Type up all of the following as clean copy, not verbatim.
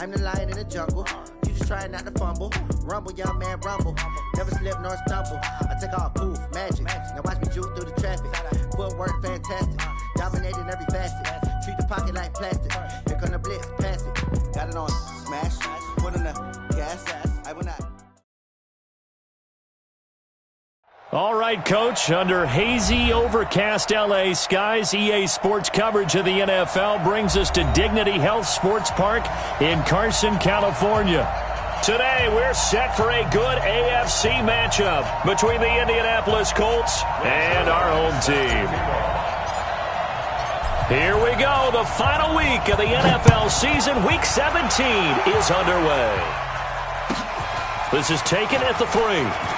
I'm the lion in the jungle. You just trying not to fumble. Rumble, young man, rumble. Never slip nor stumble. I take off, poof, magic. Now watch me juke through the traffic. Footwork, fantastic. Dominating every facet. Treat the pocket like plastic. Here come the blitz, pass it. Got it on, smash. Put in the gas. I will not. All right, Coach, under hazy, overcast L.A. skies, EA Sports coverage of the NFL brings us to Dignity Health Sports Park in Carson, California. Today, we're set for a good AFC matchup between the Indianapolis Colts and our home team. Here we go. The final week of the NFL season, Week 17, is underway. This is taken at the 3.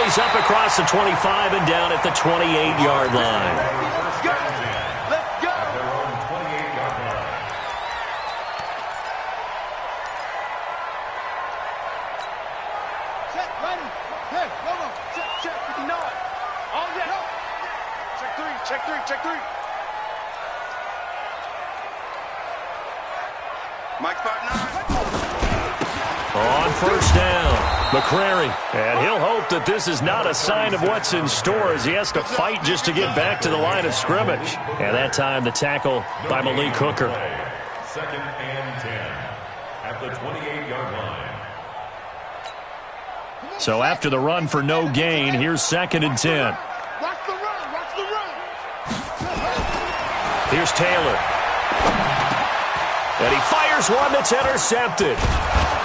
He's up across the 25 and down at the 28-yard line. Let's go! Let's go! Check, ready. Hey, hold on. Check, 59. Oh, yeah. Check three. Mike 5-9. On first down, McCrary. And he'll hope that this is not a sign of what's in store as he has to fight just to get back to the line of scrimmage. And that time, the tackle by Malik Hooker. 2nd and 10 at the 28-yard line. So after the run for no gain, here's 2nd and 10. Watch the run. Here's Taylor. And he fires one that's intercepted.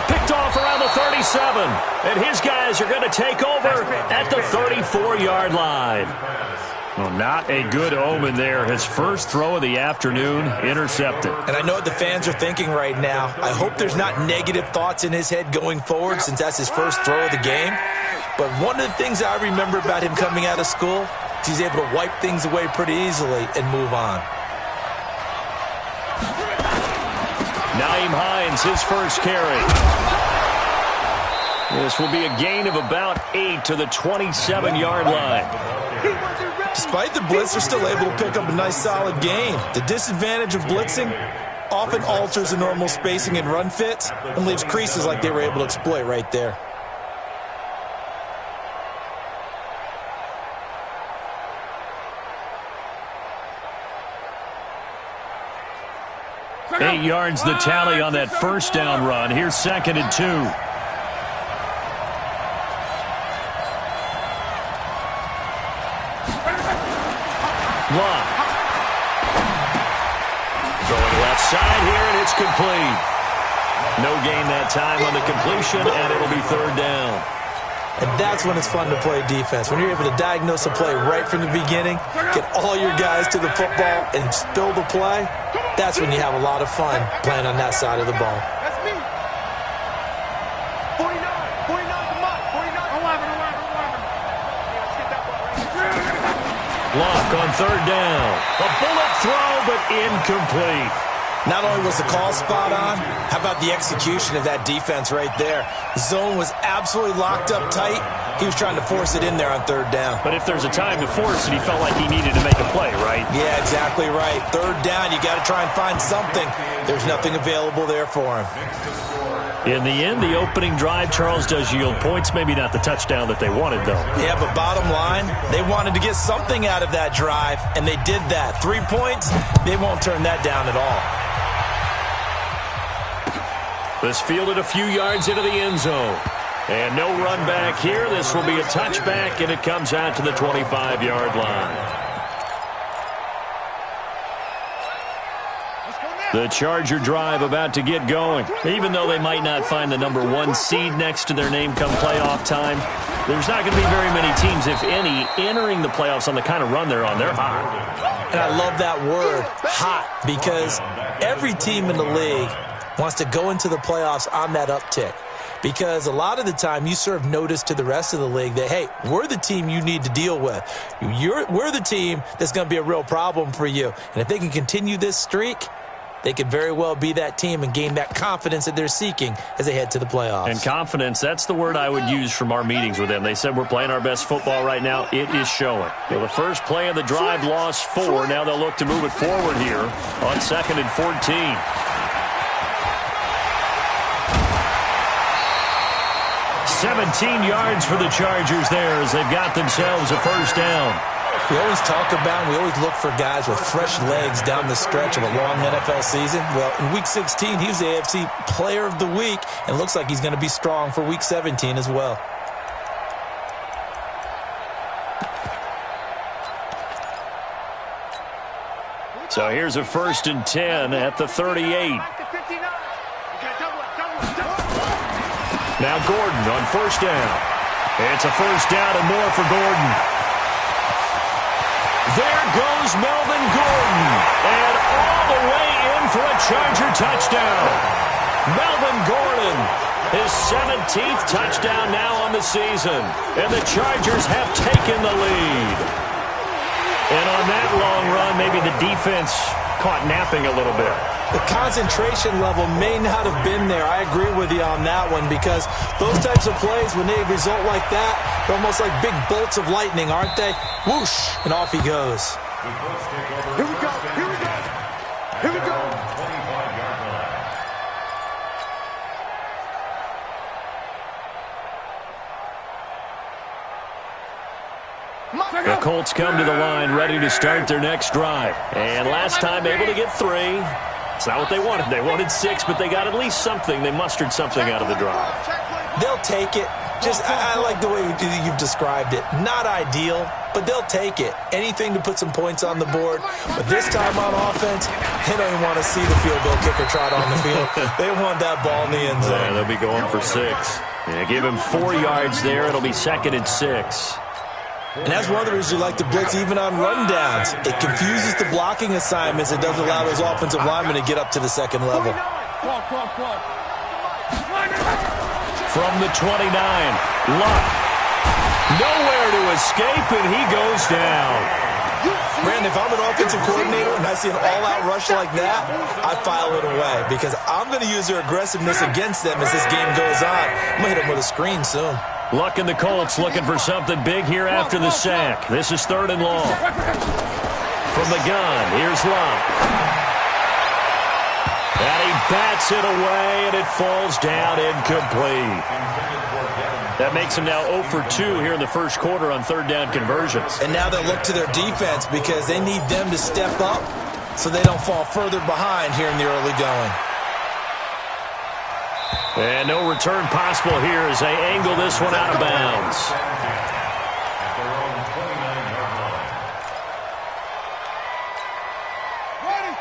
Picked off around the 37. And his guys are going to take over at the 34-yard line. Well, not a good omen there. His first throw of the afternoon intercepted. And I know what the fans are thinking right now. I hope there's not negative thoughts in his head going forward since that's his first throw of the game. But one of the things I remember about him coming out of school is he's able to wipe things away pretty easily and move on. Nyheim Hines, his first carry. This will be a gain of about 8 to the 27-yard line. Despite the blitz, they're still able to pick up a nice solid gain. The disadvantage of blitzing often alters the normal spacing and run fits and leaves creases like they were able to exploit right there. Eight yards the tally on that first down run. Here's 2nd and 2. Block. Going left side here, and it's complete. No gain that time on the completion, and it'll be 3rd down. And that's when it's fun to play defense. When you're able to diagnose a play right from the beginning, get all your guys to the football, and spill the play, that's when you have a lot of fun playing on that side of the ball. That's me. 49, come on. 49, 11. Let's get that one right. Block on 3rd down. A bullet throw, but incomplete. Not only was the call spot on, how about the execution of that defense right there? The zone was absolutely locked up tight. He was trying to force it in there on 3rd down. But if there's a time to force it, he felt like he needed to make a play, right? Yeah, exactly right. 3rd down, you got to try and find something. There's nothing available there for him. In the end, the opening drive, Charles, does yield points. Maybe not the touchdown that they wanted, though. Yeah, but bottom line, they wanted to get something out of that drive, and they did that. 3 points, they won't turn that down at all. This fielded a few yards into the end zone. And no run back here. This will be a touchback, and it comes out to the 25-yard line. The Charger drive about to get going. Even though they might not find the #1 seed next to their name come playoff time, there's not going to be very many teams, if any, entering the playoffs on the kind of run they're on. They're hot. And I love that word, hot, because every team in the league wants to go into the playoffs on that uptick. Because a lot of the time you serve notice to the rest of the league that, hey, we're the team you need to deal with. We're the team that's going to be a real problem for you. And if they can continue this streak, they could very well be that team and gain that confidence that they're seeking as they head to the playoffs. And confidence, that's the word I would use from our meetings with them. They said we're playing our best football right now. It is showing. Well, the first play of the drive lost 4. Now they'll look to move it forward here on 2nd and 14. 17 yards for the Chargers there as they've got themselves a first down. We always talk about, we always look for guys with fresh legs down the stretch of a long NFL season. Well, in Week 16, he was the AFC Player of the Week, and looks like he's going to be strong for Week 17 as well. So here's a 1st and 10 at the 38. Now Gordon on 1st down. It's a 1st down and more for Gordon. There goes Melvin Gordon, and all the way in for a Charger touchdown. Melvin Gordon, his 17th touchdown now on the season, and the Chargers have taken the lead. And on that long run, maybe the defense caught napping a little bit. The concentration level may not have been there. I agree with you on that one, because those types of plays, when they result like that, they're almost like big bolts of lightning, aren't they? Whoosh, and off he goes. Here we go, here we go, here we go. The Colts come to the line ready to start their next drive. And last time able to get 3. It's not what they wanted. They wanted 6, but they got at least something. They mustered something out of the drive. They'll take it. I like the way you've described it. Not ideal, but they'll take it. Anything to put some points on the board. But this time on offense, they don't even want to see the field goal kicker trot on the field. They want that ball in the end zone. Yeah, they'll be going for 6. Yeah, give him 4 yards there. It'll be 2nd and 6. And that's one of the reasons you like to blitz even on rundowns. It confuses the blocking assignments. It doesn't allow those offensive linemen to get up to the second level. From the 29, Luck. Nowhere to escape, and he goes down. Brandon, if I'm an offensive coordinator and I see an all-out rush like that, I file it away, because I'm going to use their aggressiveness against them as this game goes on. I'm going to hit them with a screen soon. Luck and the Colts looking for something big here after the sack. This is 3rd and long. From the gun, here's Luck. And he bats it away, and it falls down incomplete. That makes him now 0 for 2 here in the first quarter on 3rd down conversions. And now they'll look to their defense, because they need them to step up so they don't fall further behind here in the early going. And no return possible here as they angle this one out of bounds.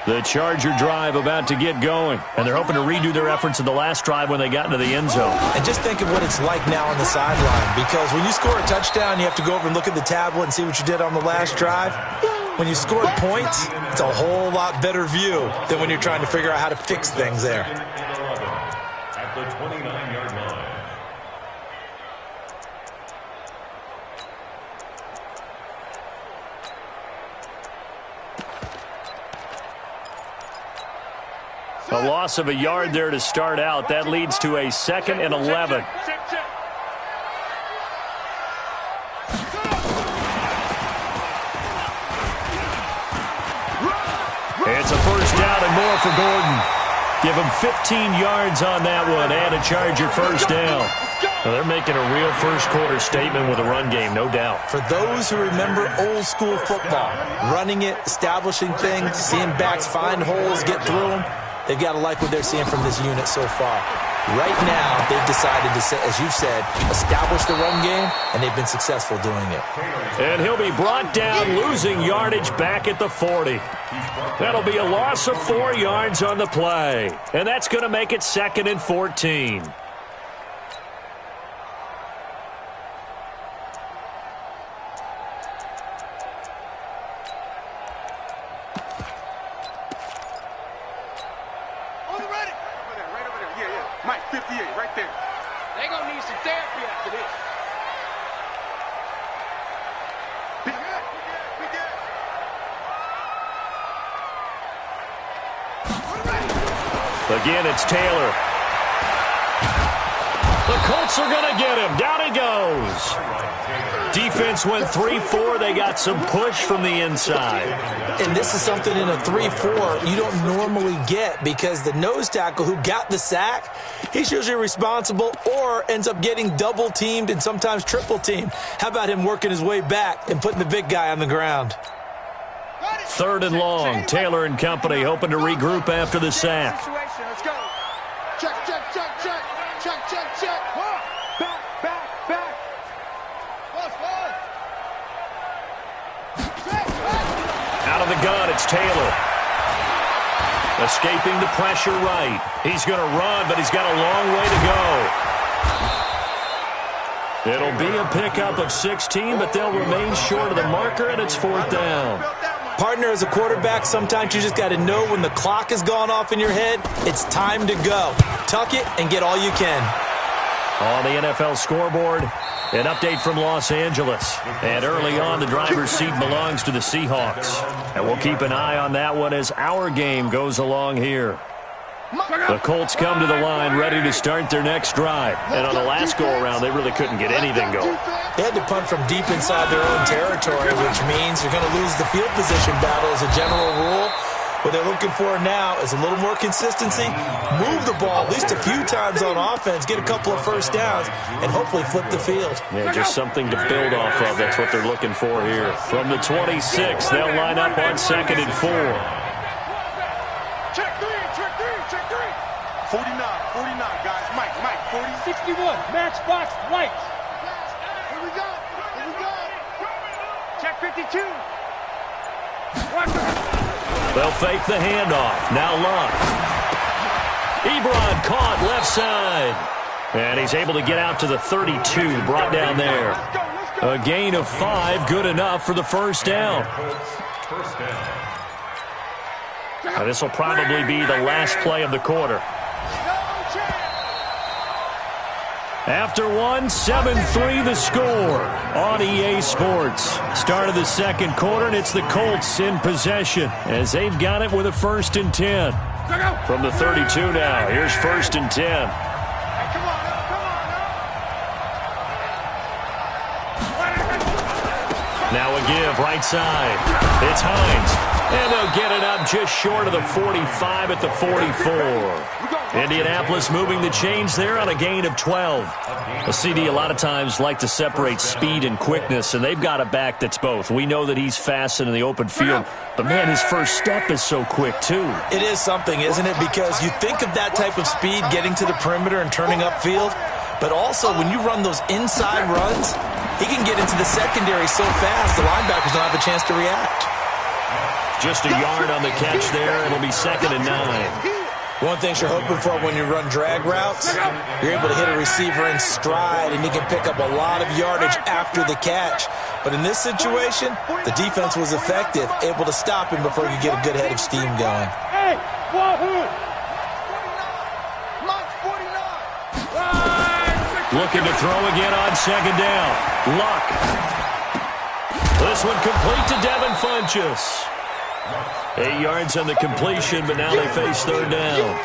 The Charger drive about to get going, and they're hoping to redo their efforts in the last drive when they got into the end zone. And just think of what it's like now on the sideline, because when you score a touchdown, you have to go over and look at the tablet and see what you did on the last drive. When you scored points, it's a whole lot better view than when you're trying to figure out how to fix things there. At the 29-yard line. A loss of a yard there to start out. That leads to a 2nd and 11. It's a 1st down and more for Gordon. Give him 15 yards on that one and a Charger 1st down. Well, they're making a real first quarter statement with a run game, no doubt. For those who remember old school football, running it, establishing things, seeing backs find holes, get through them, they've got to like what they're seeing from this unit so far. Right now, they've decided to, as you've said, establish the run game, and they've been successful doing it. And he'll be brought down, losing yardage back at the 40. That'll be a loss of 4 yards on the play. And that's going to make it 2nd and 14. Mike, 58, right there. They're going to need some therapy after this. We good. Again, it's Taylor. The Colts are going to get him. Down he goes. Defense went 3-4. They got some push from the inside. And this is something in a 3-4 you don't normally get because the nose tackle who got the sack, he's usually responsible or ends up getting double-teamed and sometimes triple-teamed. How about him working his way back and putting the big guy on the ground? 3rd and long. Taylor and company hoping to regroup after the sack. Let's go. Check. Back. Out of the gun, it's Taylor. Escaping the pressure right. He's going to run, but he's got a long way to go. It'll be a pickup of 16, but they'll remain short of the marker, and it's 4th down. Partner, as a quarterback, sometimes you just got to know when the clock has gone off in your head, it's time to go. Tuck it and get all you can. On the NFL scoreboard, an update from Los Angeles. And early on, the driver's seat belongs to the Seahawks. And we'll keep an eye on that one as our game goes along here. The Colts come to the line ready to start their next drive. And on the last go-around, they really couldn't get anything going. They had to punt from deep inside their own territory, which means you're going to lose the field position battle as a general rule. What they're looking for now is a little more consistency, move the ball at least a few times on offense, get a couple of first downs, and hopefully flip the field. Yeah, just something to build off of. That's what they're looking for here. From the 26, they'll line up on 2nd and 4. Check three. 49, guys. Mike, 40. 61, matchbox, lights. Here we go. Check 52. They'll fake the handoff. Now Luck. Ebron caught left side. And he's able to get out to the 32, brought down there. A gain of 5, good enough for the first down. Now, this will probably be the last play of the quarter. After one, 7-3 the score on EA Sports. Start of the second quarter, and it's the Colts in possession as they've got it with a 1st and 10. From the 32 now, here's 1st and 10. Now a give, right side. It's Hines. And they'll get it up just short of the 45 at the 44. Indianapolis moving the chains there on a gain of 12. A CD a lot of times like to separate speed and quickness, and they've got a back that's both. We know that he's fast in the open field, but, man, his first step is so quick, too. It is something, isn't it? Because you think of that type of speed getting to the perimeter and turning upfield, but also when you run those inside runs, he can get into the secondary so fast the linebackers don't have a chance to react. Just a yard on the catch there. It'll be 2nd and 9. One thing you're hoping for when you run drag routes, you're able to hit a receiver in stride, and he can pick up a lot of yardage after the catch. But in this situation, the defense was effective, able to stop him before he could get a good head of steam going. Hey, looking to throw again on 2nd down. Luck. This one complete to Devin Funchess. 8 yards on the completion, but now they face 3rd down.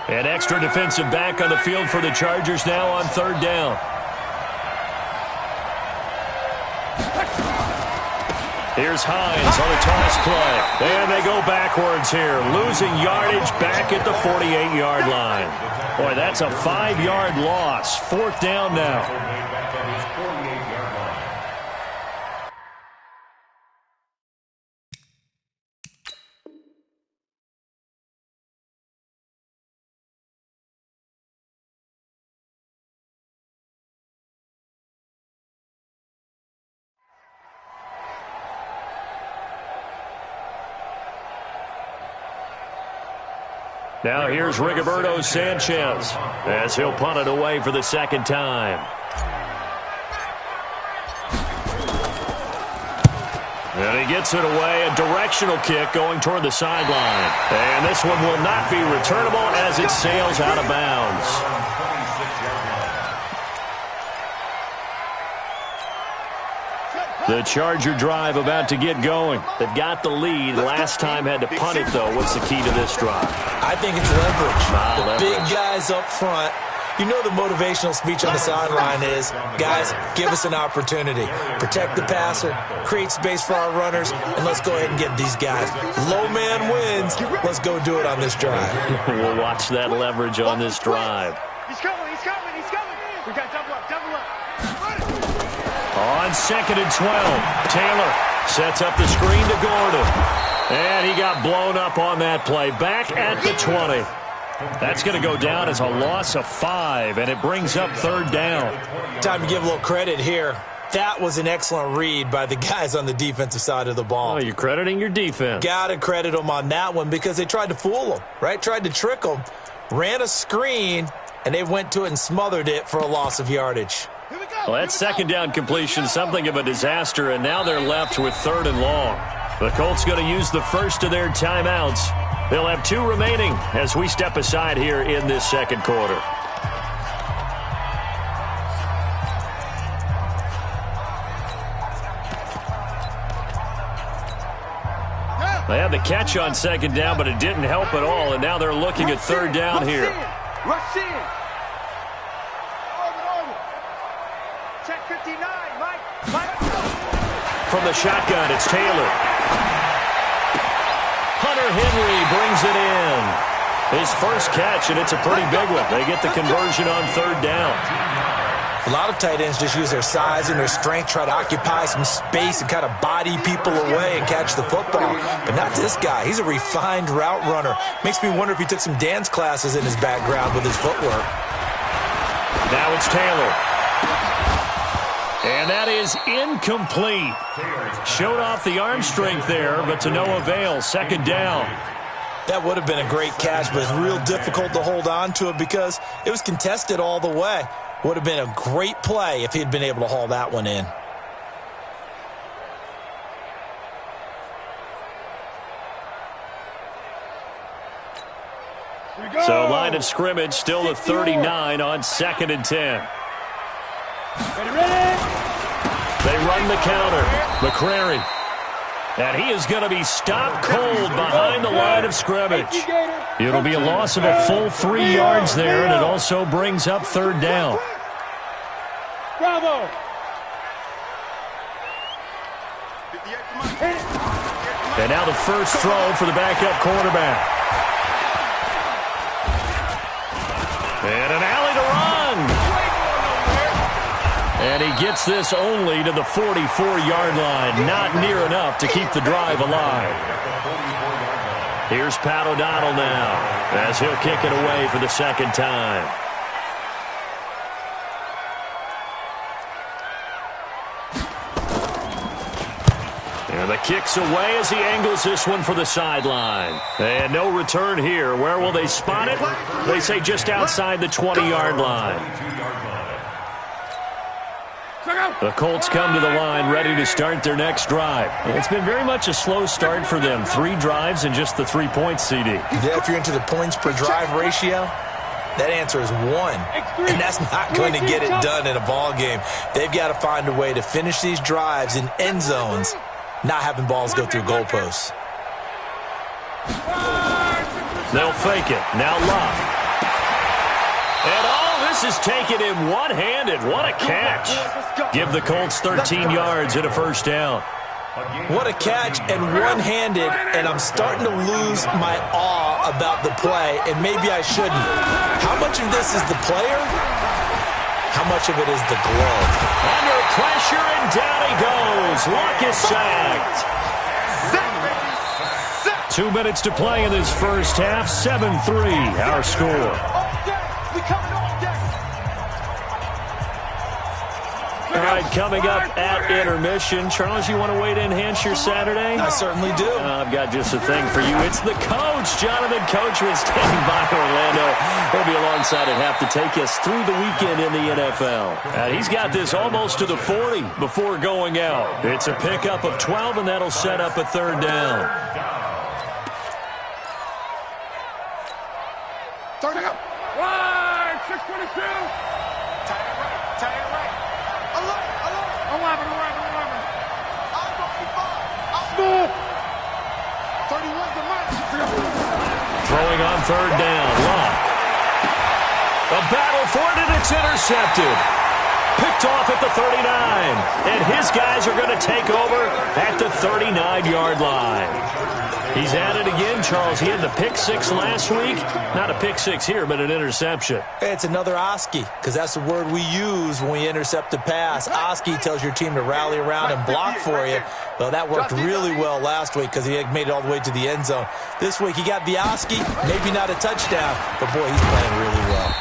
An extra defensive back on the field for the Chargers now on 3rd down. Here's Hines on a toss play. And they go backwards here, losing yardage back at the 48-yard line. Boy, that's a 5-yard loss. 4th down now. Now here's Rigoberto Sanchez as he'll punt it away for the 2nd time. And he gets it away, a directional kick going toward the sideline. And this one will not be returnable as it sails out of bounds. The Charger drive about to get going. They've got the lead. Last time had to punt it, though. What's the key to this drive? I think it's leverage. The big guys up front You know the motivational speech on the sideline is, guys, give us an opportunity. Protect the passer, create space for our runners, and let's go ahead and get these guys. Low man wins. Let's go do it on this drive. We'll watch that leverage on this drive. He's coming, he's coming, he's coming. We got double up, double up. On 2nd and 12, Taylor sets up the screen to Gordon. And he got blown up on that play. Back at the 20. That's going to go down as a loss of 5, and it brings up 3rd down. Time to give a little credit here. That was an excellent read by the guys on the defensive side of the ball. Oh, you're crediting your defense. Got to credit them on that one because they tried to fool them, right? Tried to trick them, ran a screen, and they went to it and smothered it for a loss of yardage. Well, that 2nd down completion, something of a disaster, and now they're left with 3rd and long. The Colts going to use the first of their timeouts. They'll have 2 remaining as we step aside here in this 2nd quarter. They had the catch on 2nd down, but it didn't help at all, and now they're looking at 3rd down here. Rush in. Check 59, Mike. From the shotgun, it's Taylor. Hunter Henry brings it in. His first catch, and it's a pretty big one. They get the conversion on 3rd down. A lot of tight ends just use their size and their strength, try to occupy some space and kind of body people away and catch the football. But not this guy. He's a refined route runner. Makes me wonder if he took some dance classes in his background with his footwork. Now it's Taylor. And that is incomplete. Showed off the arm strength there, but to no avail. 2nd down. That would have been a great catch, but it's real difficult to hold on to it because it was contested all the way. Would have been a great play if he had been able to haul that one in. So line of scrimmage still at 39 on 2nd and 10. They run the counter. McCrary. And he is going to be stopped cold behind the line of scrimmage. It'll be a loss of a full 3 yards there, and it also brings up 3rd down. Bravo. And now the first throw for the backup quarterback. And an alley to run. And he gets this only to the 44-yard line. Not near enough to keep the drive alive. Here's Pat O'Donnell now as he'll kick it away for the 2nd time. And the kick's away as he angles this one for the sideline. And no return here. Where will they spot it? They say just outside the 20-yard line. The Colts come to the line ready to start their next drive. It's been very much a slow start for them. 3 drives and just the 3 points, CD. Yeah, if you're into the points per drive ratio, that answer is 1. And that's not going to get it done in a ball game. They've got to find a way to finish these drives in end zones, not having balls go through goalposts. They'll fake it. Now Love. And all this is taken in one-handed. What a catch. Give the Colts 13 yards and a 1st down. What a catch and one-handed, and I'm starting to lose my awe about the play, and maybe I shouldn't. How much of this is the player? How much of it is the glove? Under pressure, and down he goes. Luck is sacked. 2 minutes to play in this first half. 7-3, our score. All right, coming up at intermission. Charles, you want to wait to enhance your Saturday? I certainly do. I've got just a thing for you. It's the coach, Jonathan Coachman, standing by Orlando. He'll be alongside and have to take us through the weekend in the NFL. And he's got this almost to the 40 before going out. It's a pickup of 12, and that'll set up a 3rd down. Turn it up. Right, 622. Tie it right. 11. Smooth. 31's the mark. Throwing on 3rd down. Love. A battle for it, and it's intercepted. Picked off at the 39. And his guys are going to take over at the 39-yard line. He's at it again, Charles. He had the pick six last week. Not a pick six here, but an interception. It's another Oski, because that's the word we use when we intercept a pass. Oski tells your team to rally around and block for you. Well, that worked really well last week because he made it all the way to the end zone. This week he got the Oski, maybe not a touchdown, but boy, he's playing really well.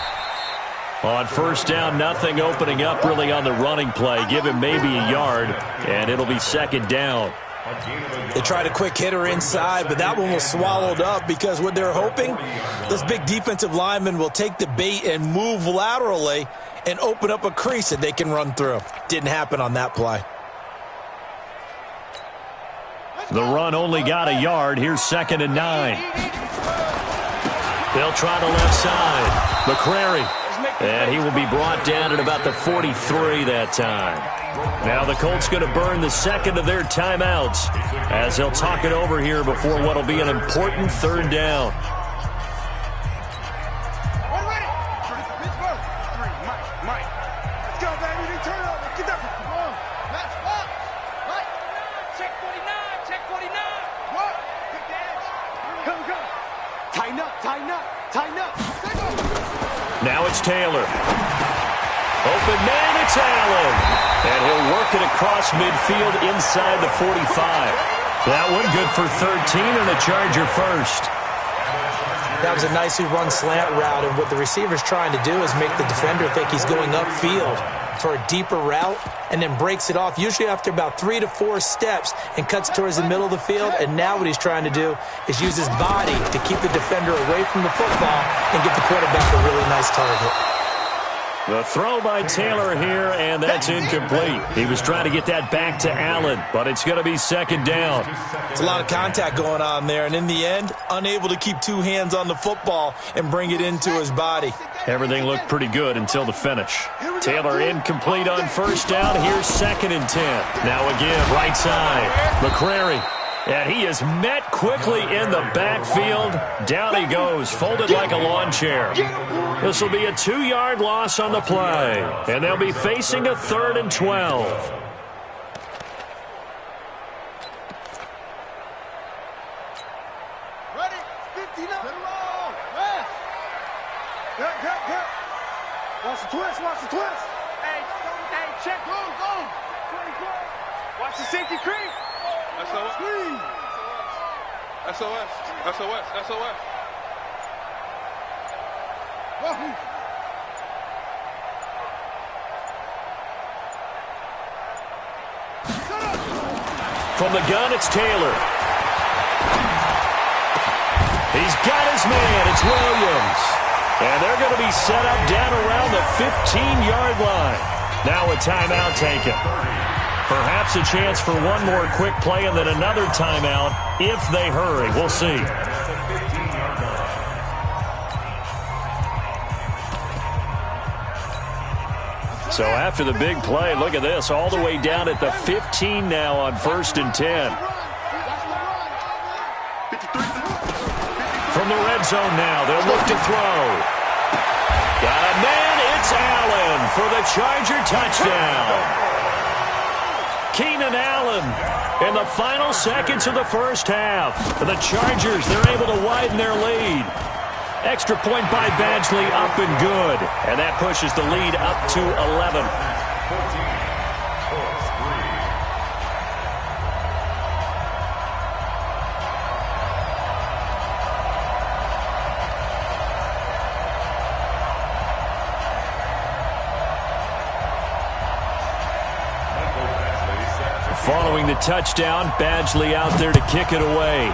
On first down, nothing opening up really on the running play. Give him maybe a yard, and it'll be second down. They tried a quick hitter inside, but that one was swallowed up because what they're hoping, those big defensive linemen will take the bait and move laterally and open up a crease that they can run through. Didn't happen on that play. The run only got a yard. Here's 2nd and 9. They'll try the left side. McCrary. And he will be brought down at about the 43 that time. Now the Colts going to burn the second of their timeouts as they'll talk it over here before what will be an important third down. Now it's Taylor. Open man, it's Allen. And he'll work it across midfield inside the 45. That one good for 13 and a Charger first. That was a nicely run slant route, and what the receiver's trying to do is make the defender think he's going upfield for a deeper route and then breaks it off, usually after about 3 to 4 steps, and cuts towards the middle of the field. And now what he's trying to do is use his body to keep the defender away from the football and get the quarterback a really nice target. The throw by Taylor here, and that's incomplete. He was trying to get that back to Allen, but it's going to be second down. It's a lot of contact going on there, and in the end, unable to keep 2 hands on the football and bring it into his body. Everything looked pretty good until the finish. Taylor incomplete on first down. Here's 2nd and 10. Now again, right side. McCrary. And he is met quickly in the backfield. Down he goes, folded like a lawn chair. This will be a 2-yard loss on the play. And they'll be facing a 3rd and 12. Ready? 15 up. Good. Watch the twist. Hey, check. Go. Watch the safety creep. SOS. From the gun, it's Taylor. He's got his man. It's Williams. And they're going to be set up down around the 15-yard line. Now a timeout taken. Perhaps a chance for one more quick play and then another timeout if they hurry. We'll see. So after the big play, look at this, all the way down at the 15 now on 1st and 10. From the red zone now, they'll look to throw. Got a man, it's Allen for the Charger touchdown. Keenan Allen in the final seconds of the first half. The Chargers, they're able to widen their lead. Extra point by Badgley, up and good. And that pushes the lead up to 11. Following the touchdown, Badgley out there to kick it away.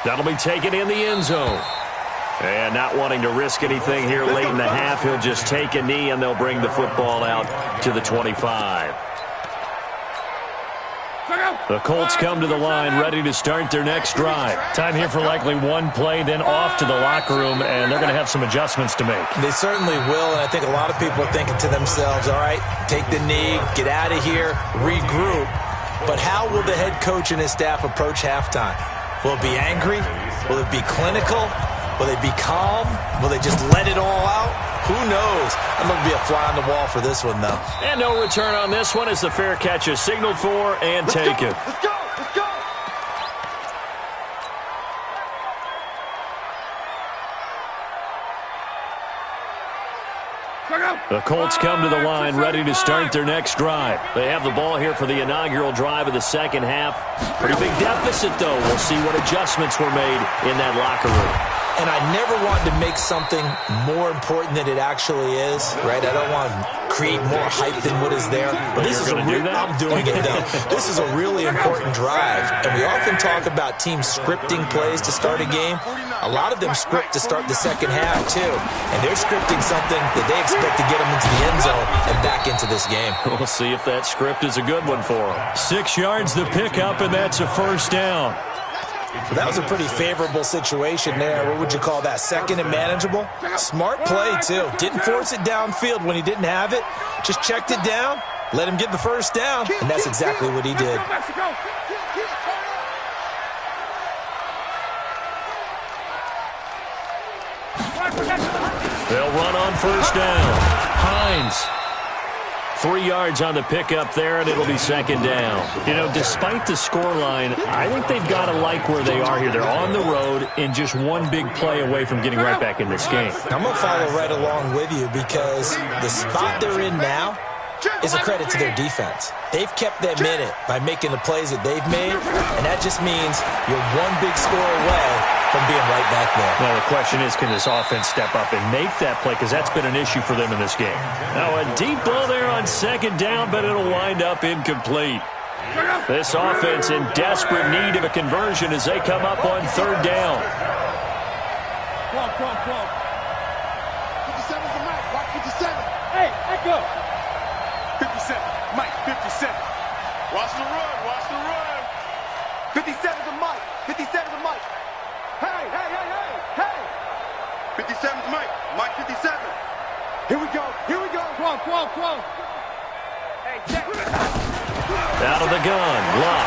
That'll be taken in the end zone. And not wanting to risk anything here late in the half, he'll just take a knee and they'll bring the football out to the 25. The Colts come to the line ready to start their next drive. Time here for likely one play, then off to the locker room, and they're going to have some adjustments to make. They certainly will, and I think a lot of people are thinking to themselves, all right, take the knee, get out of here, regroup. But how will the head coach and his staff approach halftime? Will it be angry? Will it be clinical? Will they be calm? Will they just let it all out? Who knows? I'd love to be a fly on the wall for this one, though. And no return on this one as the fair catch is signaled for and taken. Let's go! Let's go! The Colts come to the line ready to start their next drive. They have the ball here for the inaugural drive of the second half. Pretty big deficit, though. We'll see what adjustments were made in that locker room. And I never want to make something more important than it actually is, right? I don't want to create more hype than what is there. But this is I'm doing it, though. This is a really important drive. And we often talk about teams scripting plays to start a game. A lot of them script to start the second half, too. And they're scripting something that they expect to get them into the end zone and back into this game. We'll see if that script is a good one for them. 6 yards the pickup, and that's a first down. Well, that was a pretty favorable situation there. What would you call that? Second and manageable? Smart play, too. Didn't force it downfield when he didn't have it. Just checked it down, let him get the first down, and that's exactly what he did. They'll run on first down. Hines. 3 yards on the pickup there, and it'll be second down. You know, despite the scoreline, I think they've got to like where they are here. They're on the road and just one big play away from getting right back in this game. I'm going to follow right along with you because the spot they're in now is a credit to their defense. They've kept them in it by making the plays that they've made, and that just means you're one big score away from being right back there. Now, the question is, can this offense step up and make that play? Because that's been an issue for them in this game. Now, a deep ball there on second down, but it'll wind up incomplete. This offense in desperate need of a conversion as they come up on third down. 57's the Mike. Watch 57. Hey, echo. 57. Mike, 57. Watch the run. Watch the run. 57's the Mike. 57's the Mike. Hey, hey, hey, hey, hey. 57's Mike. Mike 57. Here we go. Here we go. Come on. Hey, check. Out of the gun. Lock.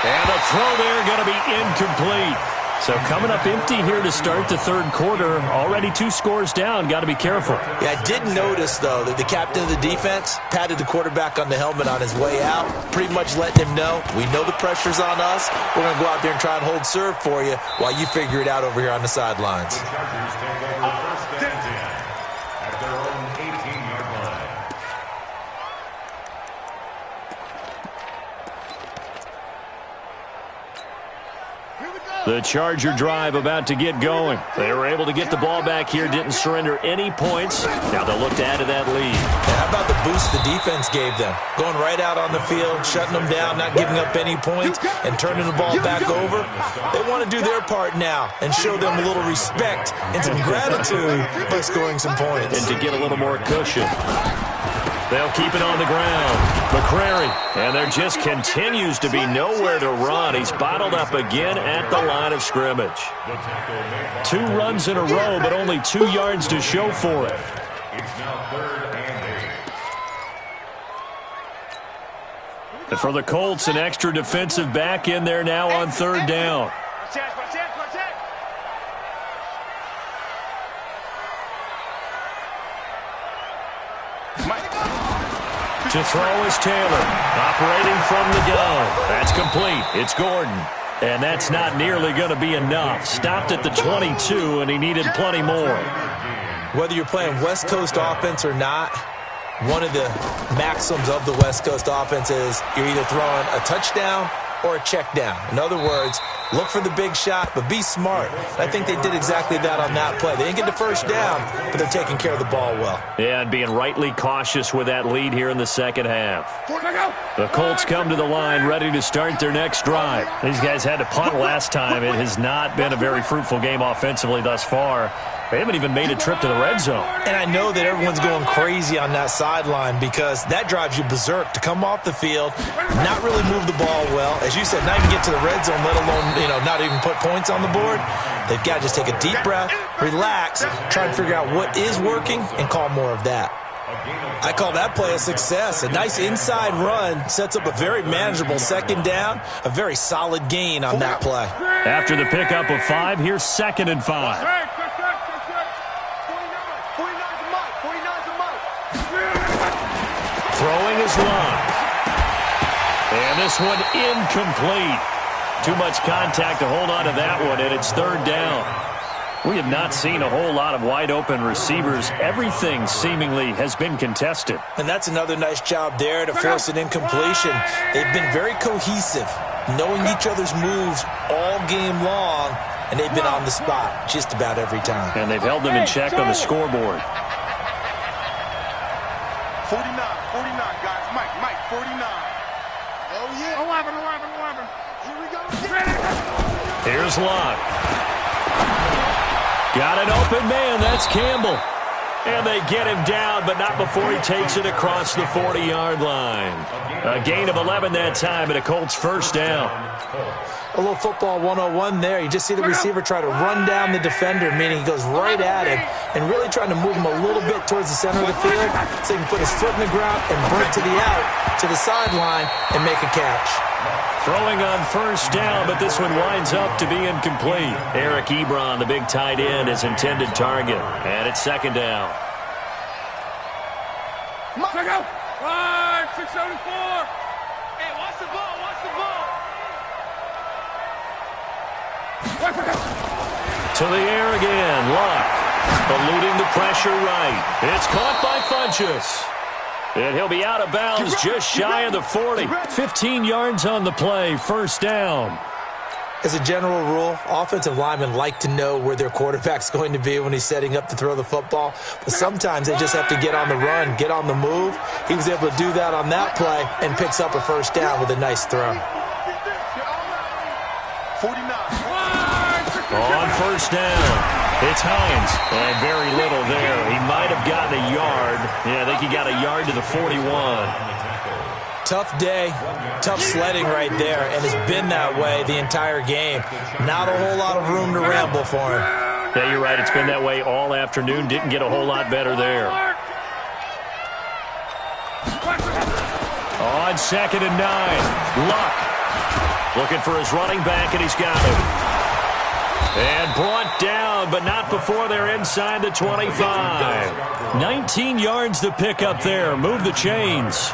And the throw there going to be incomplete. So coming up empty here to start the third quarter. Already 2 scores down. Got to be careful. Yeah, I did notice, though, that the captain of the defense patted the quarterback on the helmet on his way out, pretty much letting him know, we know the pressure's on us. We're going to go out there and try and hold serve for you while you figure it out over here on the sidelines. The Chargers take over first and 10 at their own 18-yard line. The Charger drive about to get going. They were able to get the ball back here, didn't surrender any points. Now they'll look to add to that lead. How about the boost the defense gave them? Going right out on the field, shutting them down, not giving up any points, and turning the ball back over. They want to do their part now and show them a little respect and some gratitude by scoring some points. And to get a little more cushion. They'll keep it on the ground. McCrary. And there just continues to be nowhere to run. He's bottled up again at the line of scrimmage. 2 runs in a row, but only 2 yards to show for it. It's now third and 8. And for the Colts, an extra defensive back in there now on third down. To throw is Taylor, operating from the gun. That's complete. It's Gordon. And that's not nearly going to be enough. Stopped at the 22, and he needed plenty more. Whether you're playing West Coast offense or not, one of the maxims of the West Coast offense is you're either throwing a touchdown or a check down. In other words, look for the big shot, but be smart. And I think they did exactly that on that play. They didn't get the first down, but they're taking care of the ball well. Yeah, and being rightly cautious with that lead here in the second half. The Colts come to the line ready to start their next drive. These guys had to punt last time. It has not been a very fruitful game offensively thus far. They haven't even made a trip to the red zone. And I know that everyone's going crazy on that sideline because that drives you berserk to come off the field, not really move the ball well. As you said, not even get to the red zone, let alone, not even put points on the board. They've got to just take a deep breath, relax, try and figure out what is working, and call more of that. I call that play a success. A nice inside run sets up a very manageable second down, a very solid gain on that play. After the pickup of 5, here's 2nd and 5. Throwing is Love. And this one incomplete. Too much contact to hold on to that one, and it's 3rd down. We have not seen a whole lot of wide-open receivers. Everything seemingly has been contested. And that's another nice job there to force an incompletion. They've been very cohesive, knowing each other's moves all game long, and they've been on the spot just about every time. And they've held them in check on the scoreboard. 49, guys. Mike, 49. Oh, yeah. 11. Here we go. Here's Locke. Got an open man. That's Campbell. And they get him down, but not before he takes it across the 40-yard line. A gain of 11 that time, and a Colts first down. A little football 101 there. You just see the receiver try to run down the defender, meaning he goes right at him and really trying to move him a little bit towards the center of the field so he can put his foot in the ground and break to the out, to the sideline, and make a catch. Throwing on first down, but this one winds up to be incomplete. Eric Ebron, the big tight end, his intended target. And it's 2nd down. Check out. 674. Hey, watch the ball. To the air again. Locke eluding the pressure right. It's caught by Funchess. And he'll be out of bounds just shy of the 40. 15 yards on the play. First down. As a general rule, offensive linemen like to know where their quarterback's going to be when he's setting up to throw the football. But sometimes they just have to get on the run, get on the move. He was able to do that on that play and picks up a first down with a nice throw. 49. On first down, it's Hines. And very little there. He might have gotten a yard. Yeah, I think he got a yard to the 41. Tough day, tough sledding right there, and it's been that way the entire game. Not a whole lot of room to ramble for him. Yeah, you're right. It's been that way all afternoon. Didn't get a whole lot better there. On 2nd and 9, Luck looking for his running back, and he's got him. And brought down, but not before they're inside the 25. 19 yards to pick up there. Move the chains.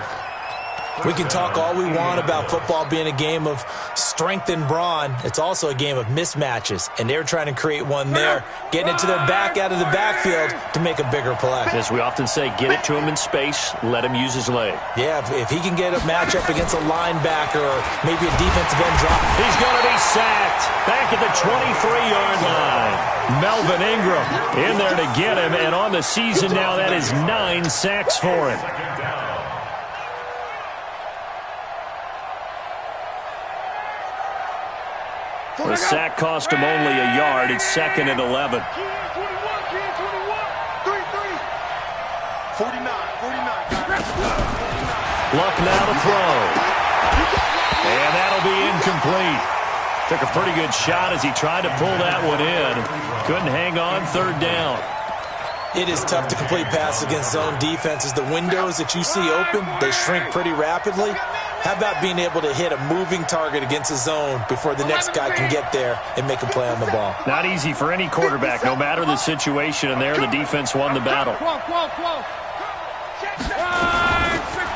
We can talk all we want about football being a game of strength and brawn. It's also a game of mismatches, and they're trying to create one there, getting it to their back out of the backfield to make a bigger play. As we often say, get it to him in space, let him use his leg. Yeah, if he can get a matchup against a linebacker or maybe a defensive end drop. He's going to be sacked back at the 23-yard line. Melvin Ingram in there to get him, and on the season now, that is 9 sacks for him. The sack cost him only a yard. It's 2nd and 11. 49. Luck now to throw. And that'll be incomplete. Took a pretty good shot as he tried to pull that one in. Couldn't hang on. 3rd down. It is tough to complete passes against zone defenses. The windows that you see open, they shrink pretty rapidly. How about being able to hit a moving target against a zone before the next guy can get there and make a play on the ball? Not easy for any quarterback, no matter the situation, and there the defense won the battle. Whoa.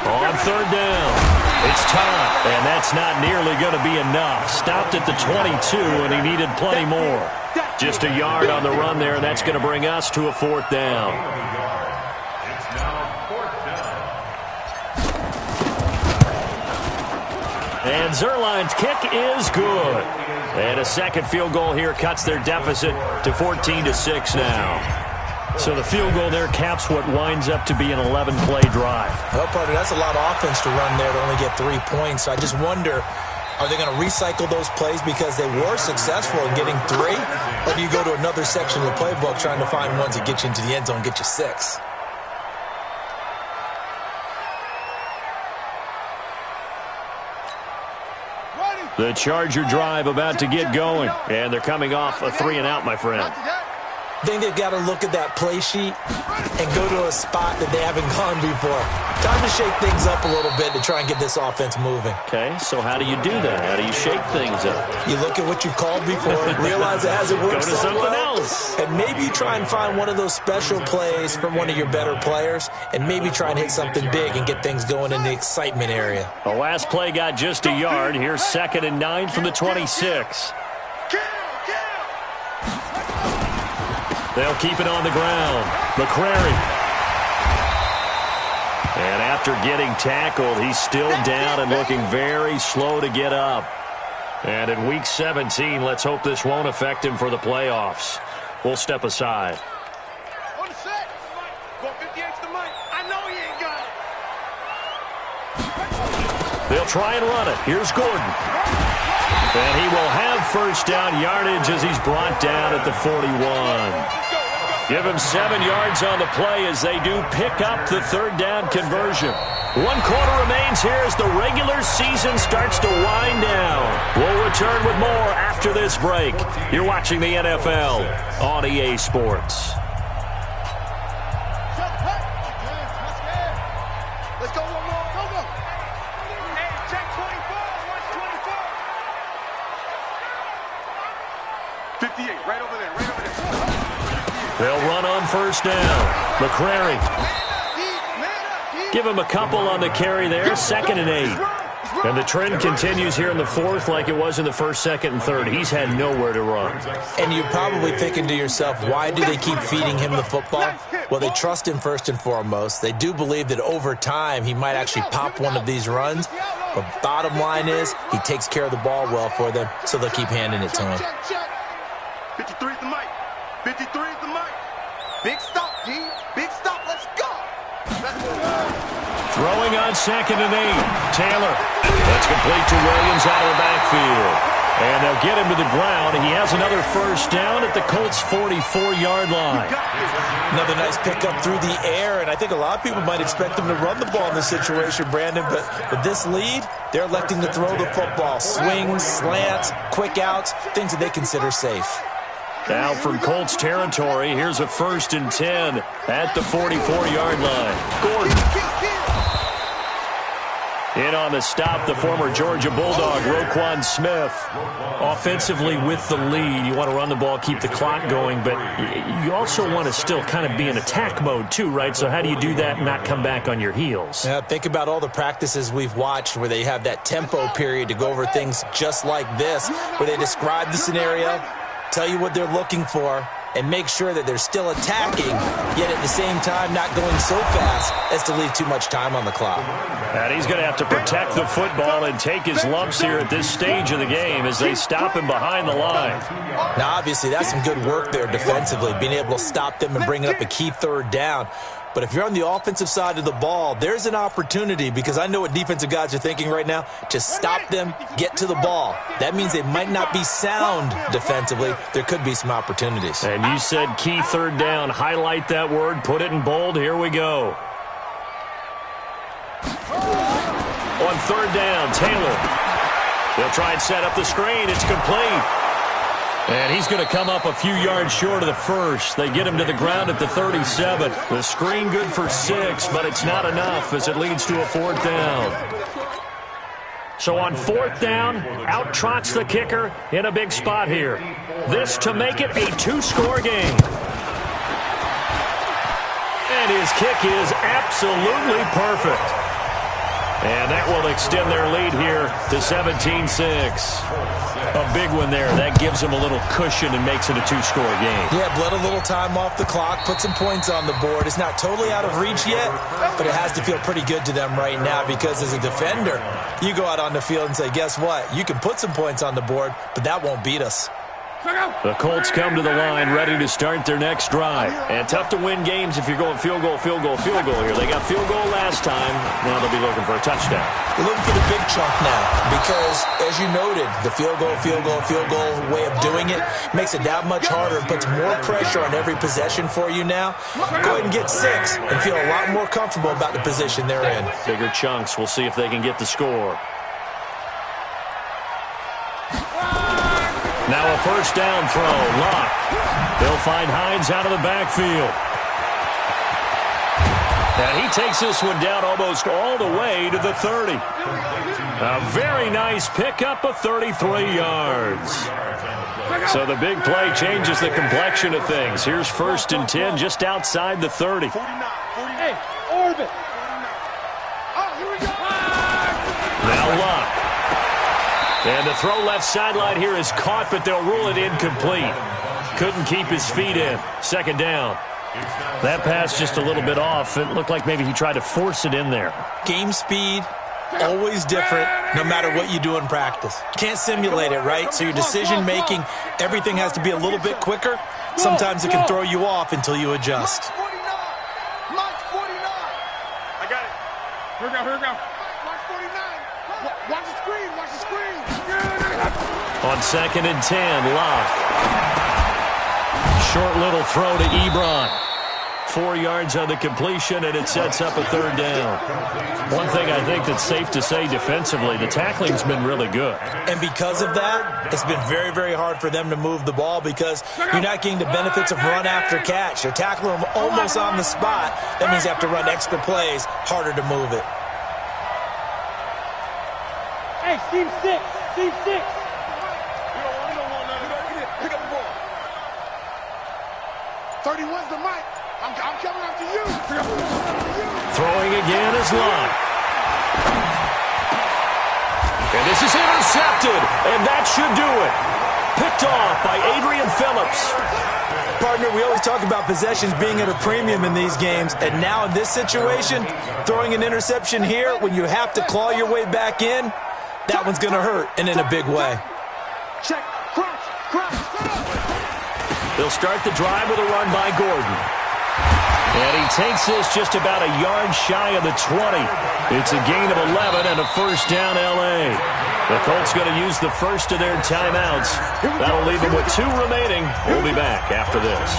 On 3rd down, it's Todd, and that's not nearly going to be enough. Stopped at the 22, and he needed plenty more. Just a yard on the run there, and that's going to bring us to a 4th down. And Zerline's kick is good. And a second field goal here cuts their deficit to 14-6 now. So the field goal there caps what winds up to be an 11-play drive. Well, partner, that's a lot of offense to run there to only get 3 points. So I just wonder, are they going to recycle those plays because they were successful in getting 3? Or do you go to another section of the playbook trying to find ones that get you into the end zone and get you 6? The Charger drive about to get going. And they're coming off a 3-and-out, my friend. I think they've got to look at that play sheet and go to a spot that they haven't gone before. Time to shake things up a little bit to try and get this offense moving. Okay, so how do you do that? How do you shake things up? You look at what you've called before, realize it hasn't worked Go to so something well, else. and maybe you try and find one of those special plays from one of your better players, and maybe try and hit something big and get things going in the excitement area. The last play got just a yard. Here's 2nd and 9 from the 26. They'll keep it on the ground. McCrary. And after getting tackled, he's still down and looking very slow to get up. And in Week 17, let's hope this won't affect him for the playoffs. We'll step aside. On the set. Go 58 to the mic. I know he ain't got it. They'll try and run it. Here's Gordon. And he will have first down yardage as he's brought down at the 41. Give him 7 yards on the play as they do pick up the 3rd down conversion. 1 quarter remains here as the regular season starts to wind down. We'll return with more after this break. You're watching the NFL on EA Sports. Let's go one more. Go, go. Hey, check 24. What's 24? 58, right over there, right over there. They'll run on first down. McCrary. Give him a couple on the carry there. 2nd and 8. And the trend continues here in the 4th like it was in the 1st, 2nd, and 3rd. He's had nowhere to run. And you're probably thinking to yourself, why do they keep feeding him the football? Well, they trust him first and foremost. They do believe that over time he might actually pop one of these runs. But bottom line is he takes care of the ball well for them, so they'll keep handing it to him. 53 is the mic. 53 is the mic. Big stop, D. Big stop. Let's go. Throwing on 2nd and 8. Taylor. That's complete to Williams out of the backfield. And they'll get him to the ground. He has another first down at the Colts' 44-yard line. Another nice pickup through the air, and I think a lot of people might expect them to run the ball in this situation, Brandon, but with this lead, they're electing to throw the football. Swings, slants, quick outs, things that they consider safe. Now from Colts territory, here's a 1st and 10 at the 44-yard line. Gordon. In on the stop, the former Georgia Bulldog, Roquan Smith. Offensively with the lead, you want to run the ball, keep the clock going, but you also want to still kind of be in attack mode too, right? So how do you do that and not come back on your heels? Yeah, think about all the practices we've watched where they have that tempo period to go over things just like this, where they describe the scenario, tell you what they're looking for, and make sure that they're still attacking, yet at the same time not going so fast as to leave too much time on the clock. And he's going to have to protect the football and take his lumps here at this stage of the game as they stop him behind the line. Now, obviously, that's some good work there defensively, being able to stop them and bringing up a key 3rd down. But if you're on the offensive side of the ball, there's an opportunity, because I know what defensive guys are thinking right now. Just stop them, get to the ball. That means they might not be sound defensively. There could be some opportunities. And you said key 3rd down. Highlight that word. Put it in bold. Here we go. On 3rd down, Taylor. They'll try and set up the screen. It's complete. And he's going to come up a few yards short of the 1st. They get him to the ground at the 37. The screen good for 6, but it's not enough as it leads to a 4th down. So on 4th down, out trots the kicker in a big spot here. This to make it a 2-score game. And his kick is absolutely perfect. And that will extend their lead here to 17-6. A big one there. That gives them a little cushion and makes it a 2-score game. Yeah, bled a little time off the clock, put some points on the board. It's not totally out of reach yet, but it has to feel pretty good to them right now, because as a defender, you go out on the field and say, guess what? You can put some points on the board, but that won't beat us. The Colts come to the line ready to start their next drive. And tough to win games if you're going field goal, field goal, field goal here. They got field goal last time. Now they'll be looking for a touchdown. They're looking for the big chunk now, because, as you noted, the field goal way of doing it makes it that much harder and puts more pressure on every possession for you now. Go ahead and get 6 and feel a lot more comfortable about the position they're in. Bigger chunks. We'll see if they can get the score. Now a first down throw. Luck. They'll find Hines out of the backfield. And he takes this one down almost all the way to the 30. A very nice pickup of 33 yards. So the big play changes the complexion of things. Here's 1st and 10 just outside the 30. Hey, orbit. Oh, here we go. Now Luck. And the throw left sideline here is caught, but they'll rule it incomplete. Couldn't keep his feet in. 2nd down. That pass just a little bit off. It looked like maybe he tried to force it in there. Game speed, always different, no matter what you do in practice. Can't simulate it, right? So your decision-making, everything has to be a little bit quicker. Sometimes it can throw you off until you adjust. Mike 49. I got it. Here we go, here we go. Mike 49. Watch the screen, watch the screen. On 2nd and 10, Locke. Short little throw to Ebron. 4 yards on the completion, and it sets up a 3rd down. One thing I think that's safe to say defensively, the tackling's been really good. And because of that, it's been very, very hard for them to move the ball because you're not getting the benefits of run after catch. You're tackling them almost on the spot. That means you have to run extra plays, harder to move it. Hey, team 6, team 6. We don't want none. Pick up the ball. 31's the mic. I'm coming after you. Throwing again is Locke. And this is intercepted, and that should do it. Picked off by Adrian Phillips. Partner, we always talk about possessions being at a premium in these games, and now in this situation, throwing an interception here when you have to claw your way back in, that one's going to hurt, and in a big way. Check. Crouch. They'll start the drive with a run by Gordon. And he takes this just about a yard shy of the 20. It's a gain of 11 and a 1st down L.A. The Colts going to use the first of their timeouts. That'll leave them with 2 remaining. We'll be back after this.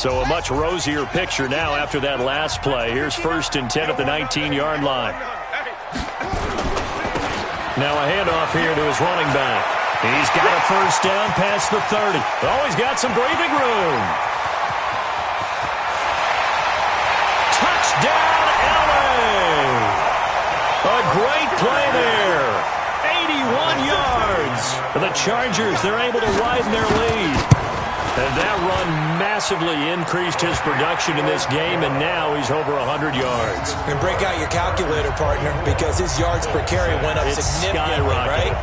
So a much rosier picture now after that last play. Here's 1st and 10 at the 19-yard line. Now a handoff here to his running back. He's got a 1st down past the 30. Oh, he's got some breathing room. Touchdown, L.A. A great play there. 81 yards. The Chargers, they're able to widen their lead. And that run massively increased his production in this game, and now he's over 100 yards. And break out your calculator, partner, because his yards per carry went up significantly, right?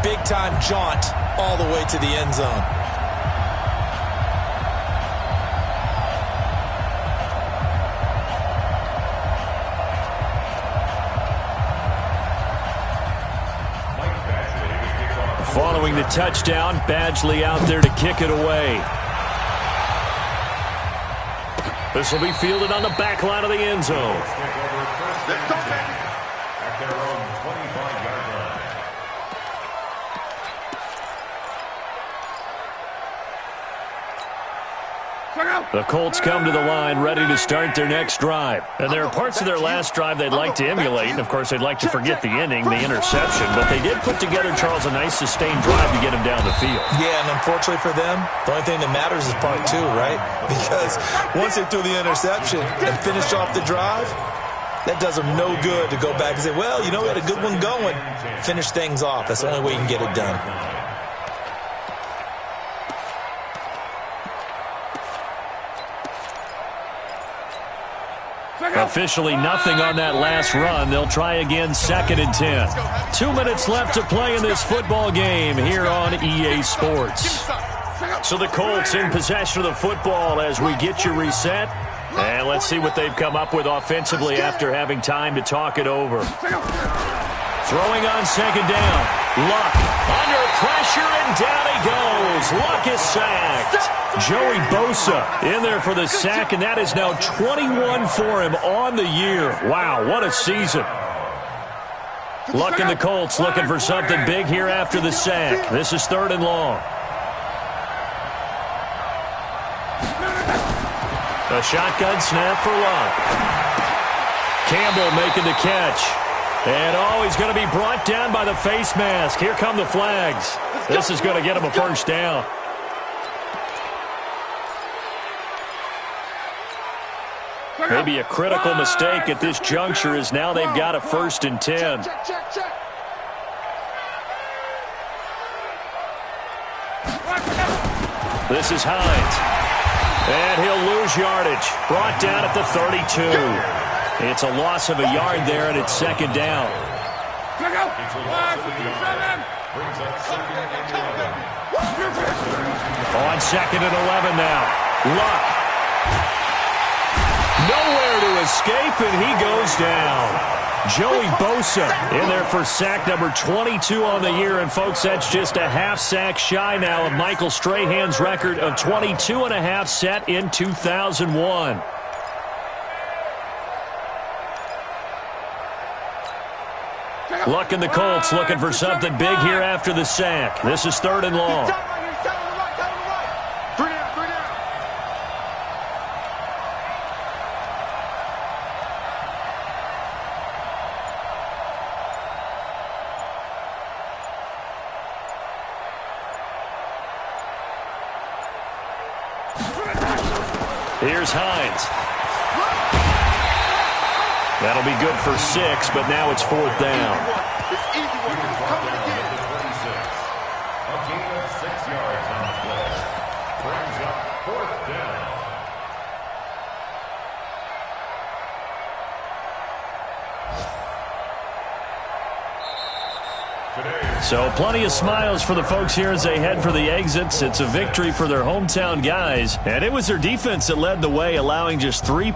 Big-time jaunt all the way to the end zone. Following the touchdown, Badgley out there to kick it away. This will be fielded on the back line of the end zone. Let's go, baby. At their own 25-yard line. The Colts come to the line ready to start their next drive. And there are parts of their last drive they'd like to emulate. And, of course, they'd like to forget the inning, the interception. But they did put together, Charles, a nice sustained drive to get him down the field. Yeah, and unfortunately for them, the only thing that matters is part 2, right? Because once they threw the interception and finished off the drive, that does them no good to go back and say, well, you know, we had a good one going. Finish things off. That's the only way you can get it done. Officially nothing on that last run. They'll try again, 2nd and 10. 2 minutes left to play in this football game here on EA Sports. So the Colts in possession of the football as we get you reset. And let's see what they've come up with offensively after having time to talk it over. Throwing on 2nd down. Luck under pressure, and down he goes. Luck is sacked. Joey Bosa in there for the sack, and that is now 21 for him on the year. Wow, what a season. Luck and the Colts looking for something big here after the sack. This is 3rd and long. A shotgun snap for Luck. Campbell making the catch. And, he's going to be brought down by the face mask. Here come the flags. This is going to get him a first down. Maybe a critical mistake at this juncture as now they've got a 1st and 10. Check. This is Hines. And he'll lose yardage. Brought down at the 32. It's a loss of a yard there, and it's 2nd down. On 2nd and 11 now. Luck. Nowhere to escape, and he goes down. Joey Bosa in there for sack number 22 on the year. And, folks, that's just a half sack shy now of Michael Strahan's record of 22.5 set in 2001. Luck and the Colts looking for something big here after the sack. This is 3rd and long. Here's Hines. That'll be good for 6, but now it's 4th down. It's easy one. It's coming again. A gain of 6 yards on the play. Brings up 4th down. So plenty of smiles for the folks here as they head for the exits. It's a victory for their hometown guys. And it was their defense that led the way, allowing just 3